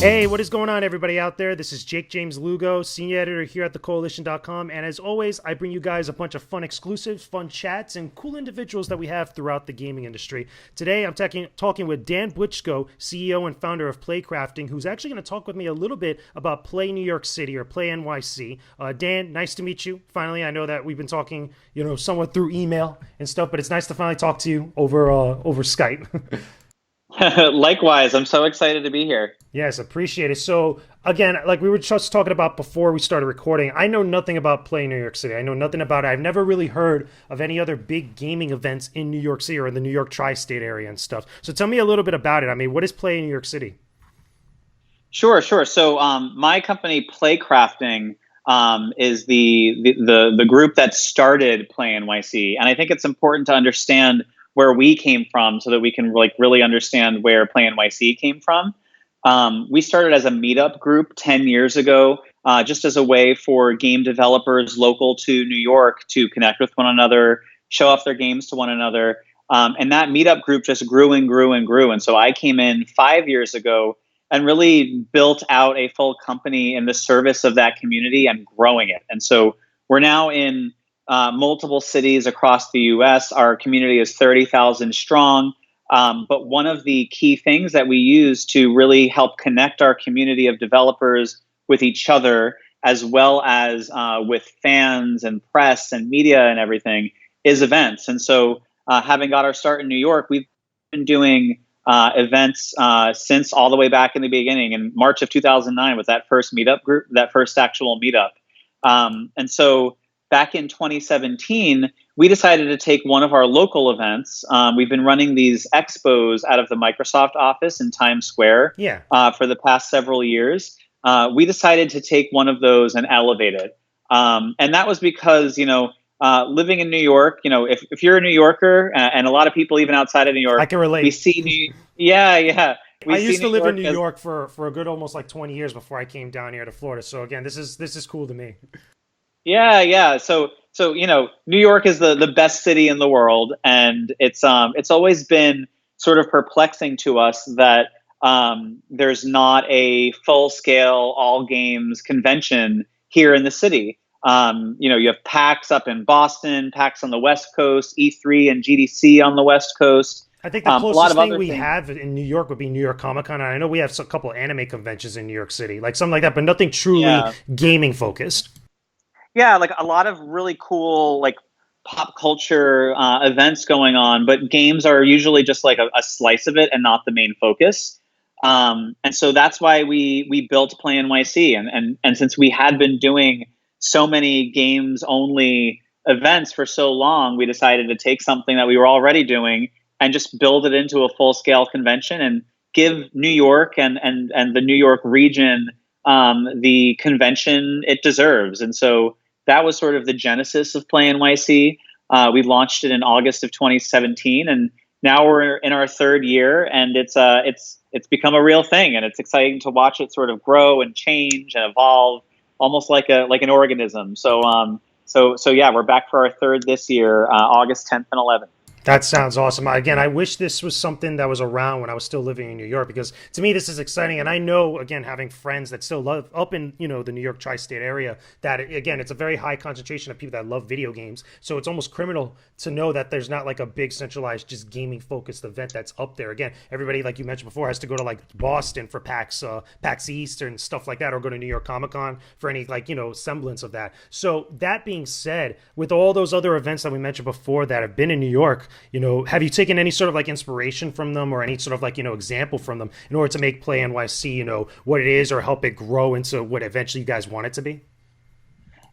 Hey, what is going on, everybody out there? This is Jakejames Lugo, Senior Editor here at thecoalition.com, and as always, I bring you guys a bunch of fun exclusives, fun chats, and cool individuals that we have throughout the gaming industry. Today, I'm talking with Dan Butchko, CEO and founder of Playcrafting, who's actually going to talk with me a little bit about Play New York City, or PlayNYC. Dan, nice to meet you. Finally, I know that we've been talking, somewhat through email and stuff, but it's nice to finally talk to you over Skype. Likewise, I'm so excited to be here. Yes, appreciate it. So, again, like we were just talking about before we started recording, I know nothing about Play New York City. I know nothing about it. I've never really heard of any other big gaming events in New York City or in the New York tri-state area and stuff. So tell me a little bit about it. I mean, what is Play New York City? Sure. So, my company, Playcrafting, is the group that started PlayNYC, and I think it's important to understand where we came from so that we can really understand where PlayNYC came from. We started as a meetup group 10 years ago, just as a way for game developers local to New York to connect with one another, show off their games to one another. And that meetup group just grew and grew and grew. And so I came in 5 years ago and really built out a full company in the service of that community and growing it. And so we're now in multiple cities across the U.S. Our community is 30,000 strong. But one of the key things that we use to really help connect our community of developers with each other, as well as with fans and press and media and everything, is events. And so having got our start in New York, we've been doing events since all the way back in the beginning. In March of 2009 was that first meetup group, that first actual meetup. And so back in 2017, we decided to take one of our local events. We've been running these expos out of the Microsoft office in Times Square for the past several years. We decided to take one of those and elevate it. And that was because, living in New York, if you're a New Yorker, and a lot of people even outside of New York, I can relate. we see yeah. I used to live in New York for a good almost like 20 years before I came down here to Florida. So again, this is cool to me. Yeah. So New York is the best city in the world, and it's always been sort of perplexing to us that there's not a full scale all games convention here in the city. You have PAX up in Boston, PAX on the West Coast, E3 and GDC on the West Coast. I think the closest thing we have in New York would be New York Comic Con. I know we have a couple anime conventions in New York City, like something like that, but nothing truly gaming focused. Yeah, like a lot of really cool pop culture events going on, but games are usually just like a slice of it and not the main focus. And so that's why we built PlayNYC, and since we had been doing so many games only events for so long, we decided to take something that we were already doing and just build it into a full scale convention and give New York and the New York region the convention it deserves. And so that was sort of the genesis of PlayNYC. We launched it in August of 2017, and now we're in our third year, and it's become a real thing, and it's exciting to watch it sort of grow and change and evolve, almost like an organism. So yeah, we're back for our third this year, August 10th and 11th. That sounds awesome. Again, I wish this was something that was around when I was still living in New York, because to me this is exciting. And I know, again, having friends that still love up in, the New York tri-state area, that again, it's a very high concentration of people that love video games. So it's almost criminal to know that there's not like a big centralized, just gaming focused event that's up there. Again, everybody, like you mentioned before, has to go to like Boston for PAX East and stuff like that, or go to New York Comic Con for any semblance of that. So that being said, with all those other events that we mentioned before that have been in New York, have you taken any sort of like inspiration from them, or any sort of like, example from them in order to make PlayNYC, what it is, or help it grow into what eventually you guys want it to be?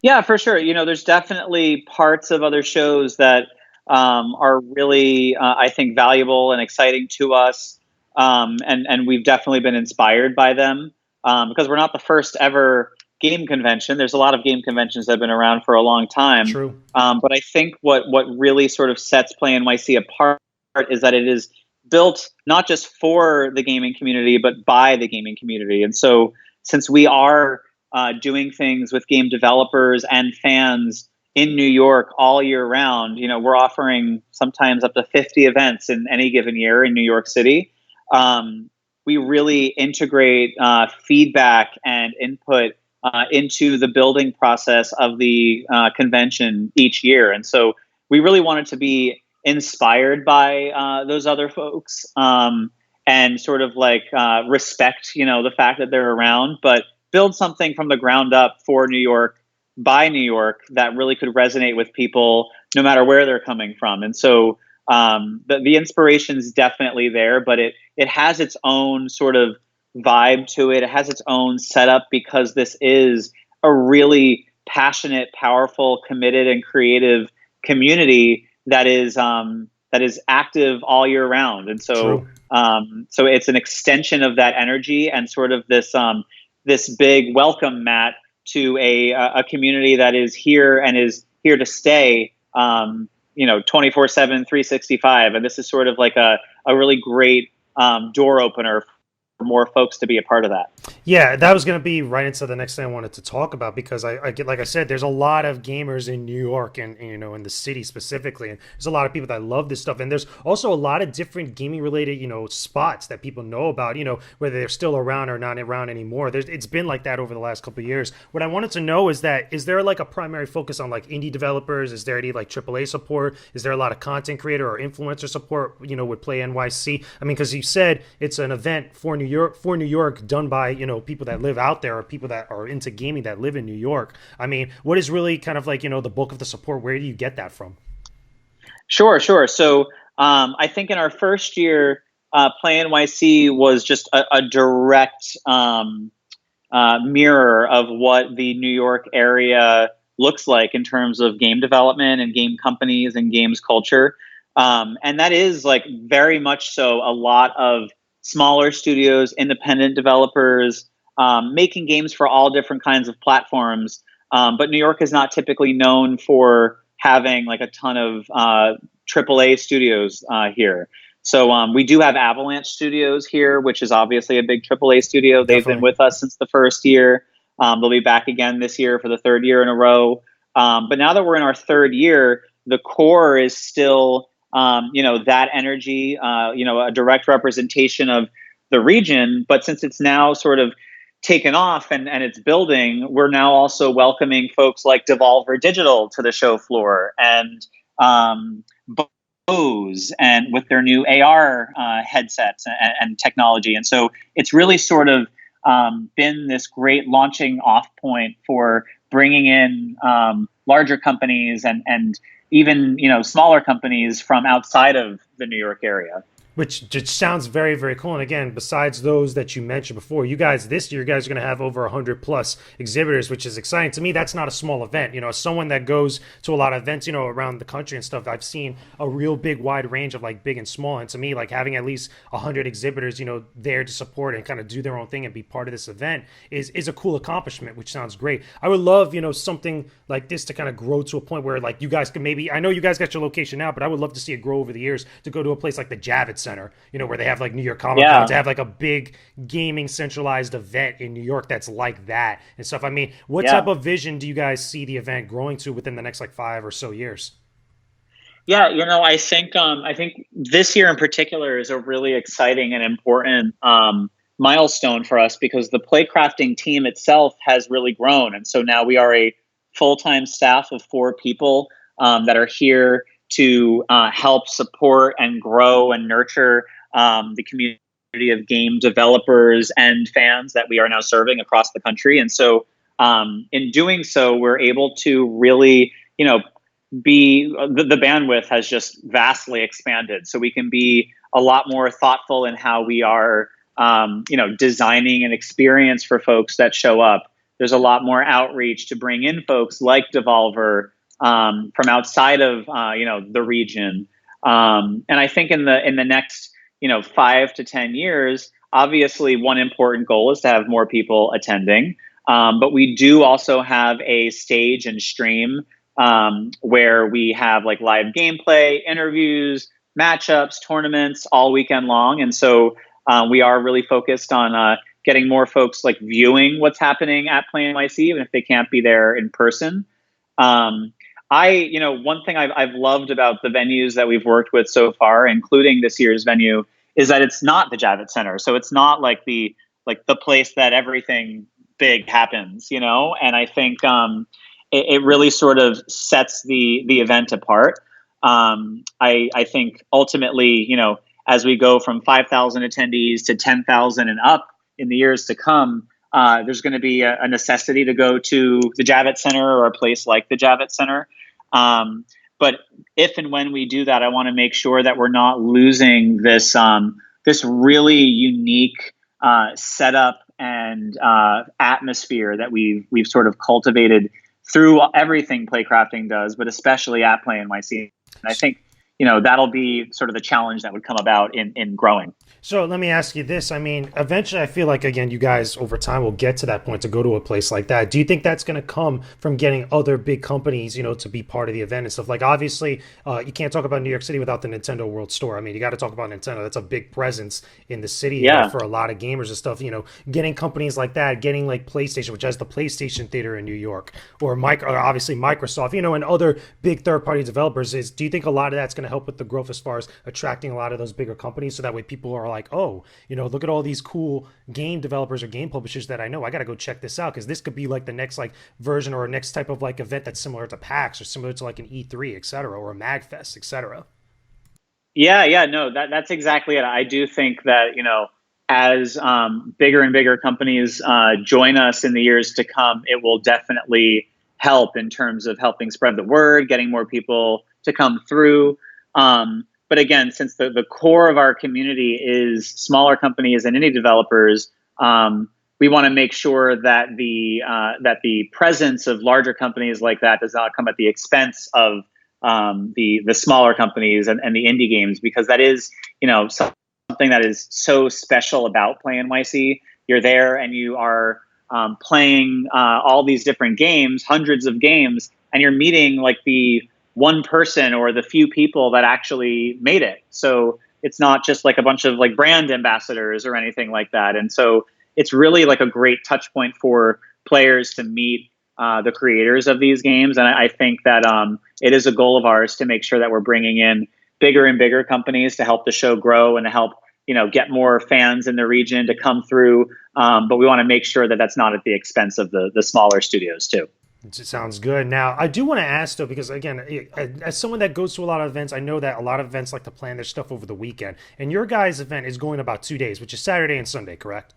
Yeah, for sure. There's definitely parts of other shows that are really, I think, valuable and exciting to us. And we've definitely been inspired by them because we're not the first ever game convention. There's a lot of game conventions that have been around for a long time. True. But I think what really sort of sets PlayNYC apart is that it is built not just for the gaming community, but by the gaming community. And so since we are doing things with game developers and fans in New York all year round, we're offering sometimes up to 50 events in any given year in New York City. we really integrate feedback and input into the building process of the convention each year. And so we really wanted to be inspired by those other folks, and sort of like respect, the fact that they're around, but build something from the ground up for New York by New York that really could resonate with people no matter where they're coming from. And so the inspiration is definitely there, but it has its own sort of vibe to it. It has its own setup because this is a really passionate, powerful, committed, and creative community that is active all year round. And so True. so it's an extension of that energy and sort of this big welcome mat to a community that is here and is here to stay. 24/7, 365. And this is sort of like a really great door opener for more folks to be a part of that. Yeah, that was going to be right into the next thing I wanted to talk about because I get, like I said, there's a lot of gamers in New York and in the city specifically, and there's a lot of people that love this stuff, and there's also a lot of different gaming related spots that people know about, whether they're still around or not around anymore. It's been like that over the last couple of years. What I wanted to know is there like a primary focus on like indie developers? Is there any like AAA support? Is there a lot of content creator or influencer support? With Play NYC? I mean, because you said it's an event for New York done by people that live out there or people that are into gaming that live in New York. I mean, what is really kind of like the bulk of the support? Where do you get that from? Sure. So I think in our first year, Play NYC was just a direct mirror of what the New York area looks like in terms of game development and game companies and games culture. And that is like very much so a lot of smaller studios, independent developers, making games for all different kinds of platforms. But New York is not typically known for having like a ton of AAA studios here. So we do have Avalanche Studios here, which is obviously a big AAA studio. They've been Definitely. with us since the first year. They'll be back again this year for the third year in a row. But now that we're in our third year, the core is still, that energy, a direct representation of the region. But since it's now sort of taken off and it's building, we're now also welcoming folks like Devolver Digital to the show floor and Bose and with their new AR headsets and technology. And so it's really sort of been this great launching off point for bringing in larger companies and even smaller companies from outside of the New York area. Which just sounds very, very cool. And again, besides those that you mentioned before, this year, you guys are going to have over 100 plus exhibitors, which is exciting. To me, that's not a small event. As someone that goes to a lot of events, around the country and stuff, I've seen a real big wide range of like big and small. And to me, like having at least 100 exhibitors, there to support and kind of do their own thing and be part of this event is a cool accomplishment, which sounds great. I would love, something like this to kind of grow to a point where like you guys can I know you guys got your location now, but I would love to see it grow over the years to go to a place like the Javits Center, where they have like New York Comic Con, Yeah. to have like a big gaming centralized event in New York that's like that and stuff. I mean, what Yeah. type of vision do you guys see the event growing to within the next like 5 or so years? Yeah, I think this year in particular is a really exciting and important milestone for us because the Playcrafting team itself has really grown, and so now we are a full-time staff of 4 people that are here to help support and grow and nurture the community of game developers and fans that we are now serving across the country. And so, in doing so, we're able to really, be the bandwidth has just vastly expanded, so we can be a lot more thoughtful in how we are, designing an experience for folks that show up. There's a lot more outreach to bring in folks like Devolver from outside of the region, and I think in the next 5 to 10 years, obviously one important goal is to have more people attending, but we do also have a stage and stream where we have like live gameplay, interviews, matchups, tournaments all weekend long. And so we are really focused on getting more folks like viewing what's happening at PlayNYC, even if they can't be there in person. One thing I've loved about the venues that we've worked with so far, including this year's venue, is that it's not the Javits Center. So it's not like the place that everything big happens, And I think it really sort of sets the event apart. I think ultimately, as we go from 5,000 attendees to 10,000 and up in the years to come, there's going to be a necessity to go to the Javits Center or a place like the Javits Center. But if and when we do that, I want to make sure that we're not losing this really unique setup and atmosphere that we've sort of cultivated through everything Playcrafting does, but especially at PlayNYC. And I think that'll be sort of the challenge that would come about in growing. So let me ask you this. I mean, eventually I feel like, again, you guys over time will get to that point to go to a place like that. Do you think that's going to come from getting other big companies, to be part of the event and stuff? Like, obviously, you can't talk about New York City without the Nintendo World Store. I mean, you got to talk about Nintendo. That's a big presence in the city for a lot of gamers and stuff. Getting companies like that, getting like PlayStation, which has the PlayStation Theater in New York, or obviously Microsoft, and other big third-party developers. Do you think a lot of that's going to help with the growth as far as attracting a lot of those bigger companies, so that way people are like, oh, look at all these cool game developers or game publishers that I know. I got to go check this out because this could be like the next like version or next type of like event that's similar to PAX or similar to like an E3, et cetera, or a MagFest, et cetera. Yeah, no, that's exactly it. I do think that, as bigger and bigger companies join us in the years to come, it will definitely help in terms of helping spread the word, getting more people to come through. But again, since the core of our community is smaller companies and indie developers, we want to make sure that the presence of larger companies like that does not come at the expense of the smaller companies and the indie games, because that is something that is so special about PlayNYC. You're there and you are playing all these different games, hundreds of games, and you're meeting like the one person or the few people that actually made it. So it's not just like a bunch of like brand ambassadors or anything like that. And so it's really like a great touch point for players to meet the creators of these games. And I think that it is a goal of ours to make sure that we're bringing in bigger and bigger companies to help the show grow and to help get more fans in the region to come through. But we want to make sure that that's not at the expense of the smaller studios too. It sounds good. Now, I do want to ask, though, because, again, as someone that goes to a lot of events, I know that a lot of events like to plan their stuff over the weekend. And your guys' event is going about 2 days, which is Saturday and Sunday, correct?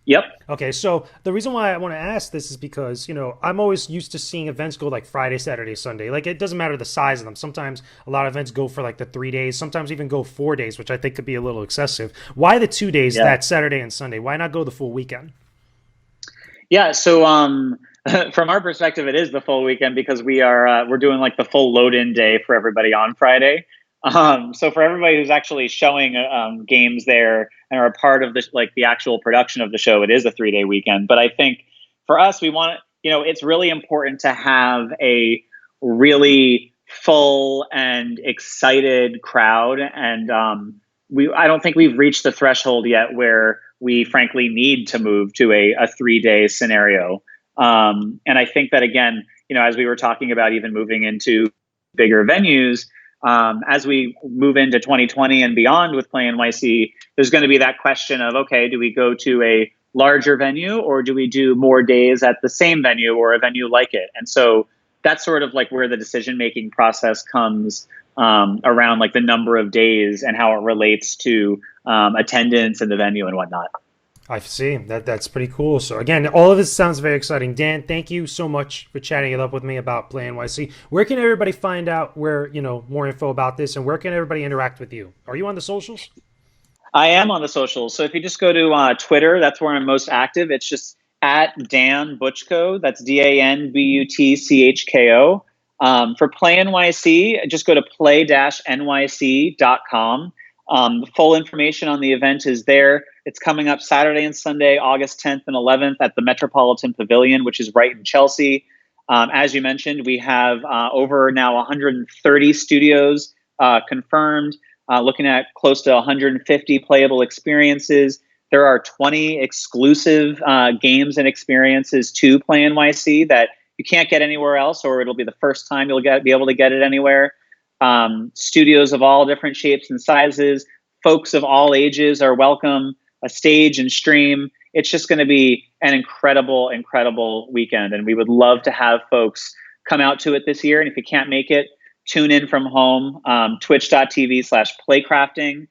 Yep. Okay, so the reason why I want to ask this is because, I'm always used to seeing events go like Friday, Saturday, Sunday. Like, it doesn't matter the size of them. Sometimes a lot of events go for like the 3 days, sometimes even go 4 days, which I think could be a little excessive. Why the 2 days, that Saturday and Sunday? Why not go the full weekend? Yeah, so from our perspective, it is the full weekend because we're doing like the full load-in day for everybody on Friday. So for everybody who's actually showing games there and are a part of the actual production of the show, it is a 3-day weekend. But I think for us, we want it's really important to have a really full and excited crowd, and I don't think we've reached the threshold yet where we frankly need to move to a 3-day scenario. And I think that, again, as we were talking about even moving into bigger venues, as we move into 2020 and beyond with PlayNYC, there's going to be that question of, okay, do we go to a larger venue or do we do more days at the same venue or a venue like it? And so that's sort of like where the decision-making process comes around like the number of days and how it relates to attendance in the venue and whatnot. I see. That's pretty cool. So again, all of this sounds very exciting. Dan, thank you so much for chatting it up with me about PlayNYC. Where can everybody find out more info about this, and where can everybody interact with you? Are you on the socials? I am on the socials. So if you just go to Twitter, that's where I'm most active. It's just at Dan Butchko. That's DanButchko. For PlayNYC, just go to play-nyc.com. The full information on the event is there. It's coming up Saturday and Sunday, August 10th and 11th at the Metropolitan Pavilion, which is right in Chelsea. As you mentioned, we have over now 130 studios confirmed, looking at close to 150 playable experiences. There are 20 exclusive games and experiences to PlayNYC that you can't get anywhere else, or it'll be the first time you'll be able to get it anywhere. Studios of all different shapes and sizes, folks of all ages are welcome, a stage and stream. It's just going to be an incredible, incredible weekend. And we would love to have folks come out to it this year. And if you can't make it, tune in from home, twitch.tv/playcrafting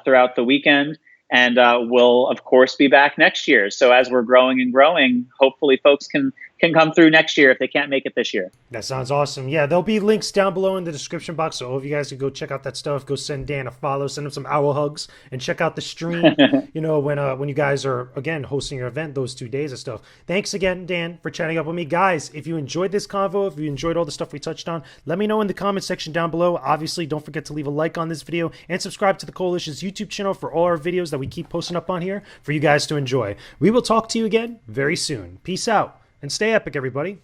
throughout the weekend. And we'll, of course, be back next year. So as we're growing and growing, hopefully folks can come through next year if they can't make it this year. That sounds awesome. Yeah, there'll be links down below in the description box, so all of you guys can go check out that stuff. Go send Dan a follow, send him some owl hugs, and check out the stream. When you guys are again hosting your event those 2 days of stuff. Thanks again, Dan, for chatting up with me, guys. If you enjoyed this convo, if you enjoyed all the stuff we touched on, let me know in the comment section down below. Obviously, don't forget to leave a like on this video and subscribe to the Koalition's YouTube channel for all our videos that we keep posting up on here for you guys to enjoy. We will talk to you again very soon. Peace out. And stay epic, everybody.